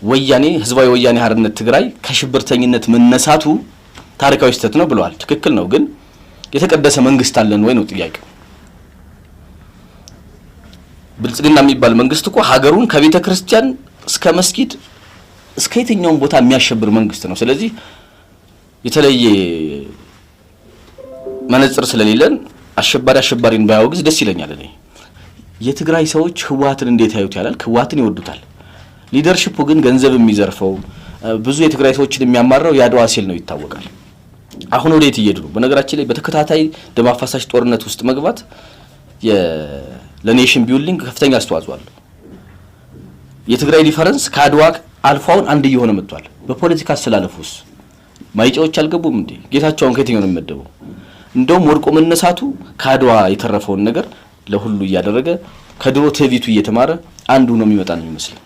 ወያኔ ህዝባዊ ወያኔ ሓርነት ትግራይ ከሽብርተኝነት መነሳቱ ታሪካዊ ስህተት ነው ብለዋል ትክክል ነው ግን የተቀደሰ መንግስት አለን ወይ ነው ጥያቄው ብልጽግና የሚባል መንግስት እኮ ሀገሩን ከቤተ ክርስቲያን እስከ መስጊድ እስከ የትኛው ቦታ የሚያሸብር መንግስት ነው ስለዚህ የተለየ መነጽር ስለሌለን አሸባሪን ባያወግዝ ደስ ይለኛል እኔ የትግራይ ሰዎች ህዋትን እንዴት ያዩት ያላል ህዋትን ይወዱታል ሊደርሺፑ ግን ገንዘብ የሚዘርፈው ብዙ የትግራይ ሰዎችን የሚያማራው ያድዋ ሲል ነው ይታወቃል አሁን ወዴት እየሄዱ ነው በነገራችን ላይ በተከታታይ ደም አፋሳሽ ጦርነት ውስጥ መግባት ለኔሽን ቢልዲንግ ከፍተኛ አስተዋጽኦ አለው የትግራይ ዲፈረንስ ካድዋ አልፋውን አንድ እየሆነ መጥቷል በፖለቲካ አስተላለፉስ ማይጨዎች አልገቡም እንዴ ጌታቸውን ከየትኛው ነው የሚመደበው እንደውም ወርቆ መነሳቱ ካድዋ የተረፈውን ነገር ለሁሉ ያደረገ ከድሮ ትዕቢቱ እየተማረ አንዱ ነው የሚመጣ ነው የሚመስለው